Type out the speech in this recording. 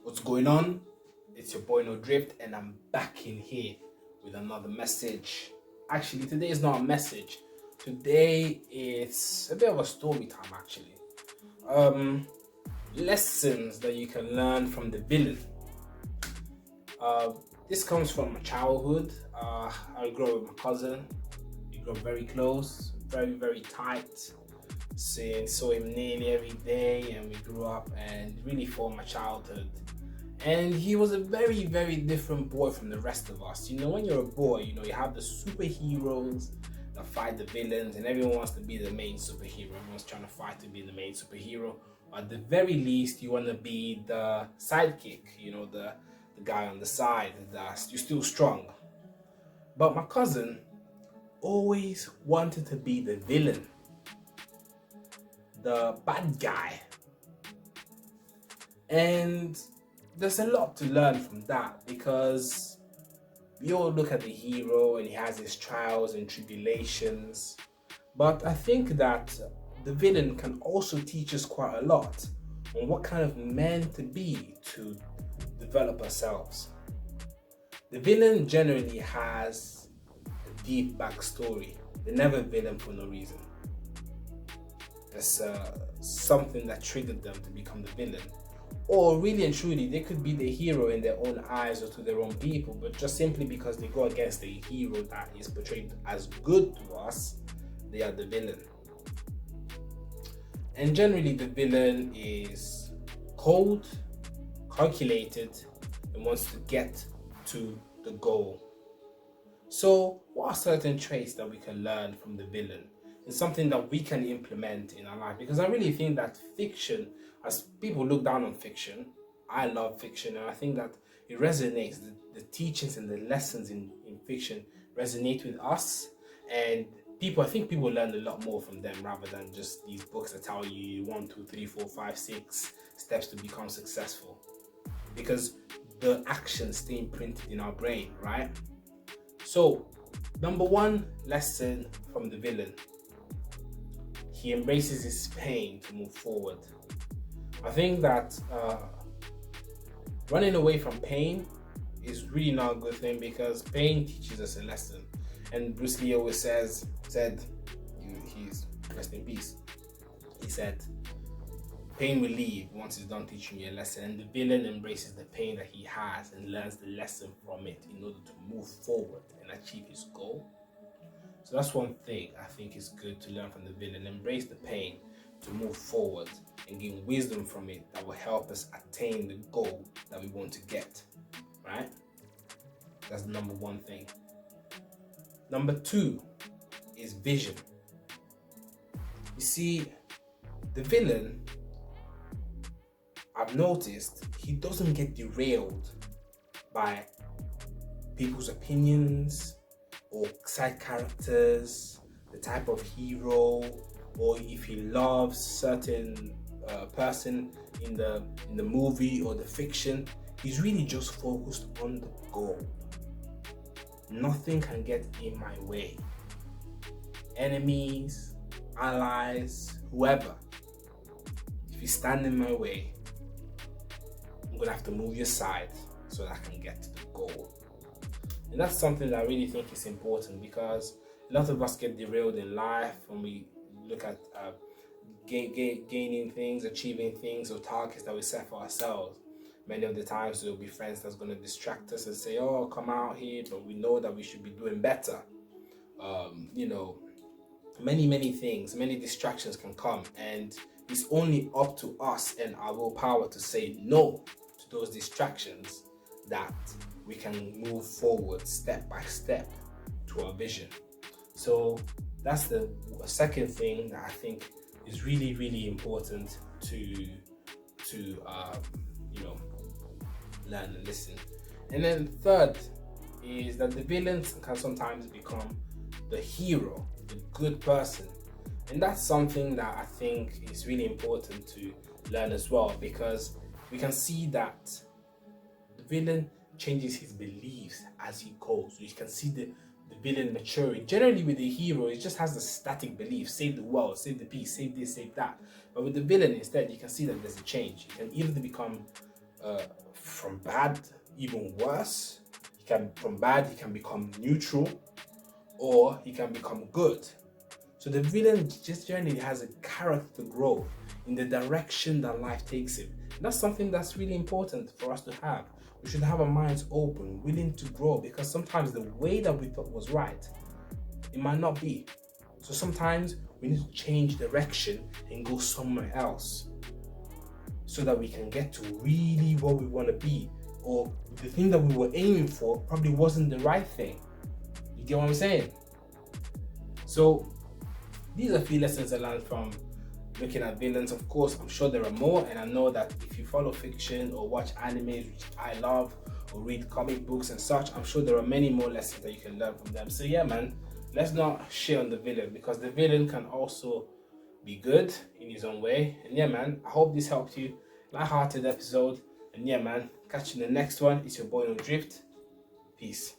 What's going on? It's your boy No Drift, and I'm back in here with another message. Actually, today is not a message. Today it's a bit of a story time. Actually, lessons that you can learn from the villain. Uh, this comes from my childhood. I grew up with my cousin. We grew up very close, very tight. Saw him nearly every day, and we grew up and really formed my childhood. And he was a very different boy from the rest of us. You know, when you're a boy, you have the superheroes that fight the villains, and everyone wants to be the main superhero. Everyone's trying to fight to be the main superhero. At the very least, you want to be the sidekick, the guy on the side that you're still strong. But my cousin always wanted to be the villain, the bad guy. And there's a lot to learn from that, because we all look at the hero and he has his trials and tribulations. But I think that the villain can also teach us quite a lot on what kind of men to be to develop ourselves. The villain generally has a deep backstory. They're never a villain for no reason. There's something that triggered them to become the villain. Or really and truly, they could be the hero in their own eyes or to their own people, but just simply because they go against a hero that is portrayed as good to us, they are the villain. And generally, the villain is cold, calculated, and wants to get to the goal. So, what are certain traits that we can learn from the villain? It's something that we can implement in our life, because I really think that fiction, as people look down on fiction, I love fiction, and I think that it resonates. The teachings and the lessons in fiction resonate with us, and I think people learn a lot more from them rather than just these books that tell you 1, 2, 3, 4, 5, 6 steps to become successful, because the actions stay imprinted in our brain, right? So, number one lesson from the villain: he embraces his pain to move forward. I think that running away from pain is really not a good thing, because pain teaches us a lesson. And Bruce Lee always said, he's rest in peace. He said, pain will leave once it's done teaching you a lesson. And the villain embraces the pain that he has and learns the lesson from it in order to move forward and achieve his goal. So that's one thing I think is good to learn from the villain: embrace the pain to move forward and gain wisdom from it that will help us attain the goal that we want to get, right? That's the number one thing. Number two is vision. You see, the villain, I've noticed, he doesn't get derailed by people's opinions or side characters, the type of hero, or if he loves certain person in the movie or the fiction. He's really just focused on the goal. Nothing can get in my way. Enemies, allies, whoever, if you stand in my way, I'm gonna have to move you aside so that I can get to the goal. And that's something that I really think is important, because a lot of us get derailed in life when we look at gaining things, achieving things, or targets that we set for ourselves. Many of the times there will be friends that's going to distract us and say, oh, come out here, but we know that we should be doing better. Many things, many distractions can come, and it's only up to us and our willpower to say no to those distractions, that we can move forward step by step to our vision. So that's the second thing that I think is really important to learn and listen. And then third is that the villains can sometimes become the hero, the good person. And that's something that I think is really important to learn as well, because we can see that the villain changes his beliefs as he goes. So you can see the villain maturing. Generally with the hero, it just has the static belief: save the world, save the peace, save this, save that. But with the villain instead, you can see that there's a change. You can either become from bad even worse. From bad he can become neutral, or he can become good. So the villain just generally has a character growth in the direction that life takes him. And that's something that's really important for us to have. We should have our minds open, willing to grow, because sometimes the way that we thought was right, it might not be. So sometimes we need to change direction and go somewhere else so that we can get to really what we want to be, or the thing that we were aiming for probably wasn't the right thing. You get what I'm saying? So these are a few lessons I learned from looking at villains. Of course, I'm sure there are more, and I know that if you follow fiction or watch animes, which I love, or read comic books and such, I'm sure there are many more lessons that you can learn from them. So yeah, man, let's not shit on the villain, because the villain can also be good in his own way. And yeah, man, I hope this helped you. Light-hearted episode. And yeah, man, catch you in the next one. It's your boy No Drift. Peace.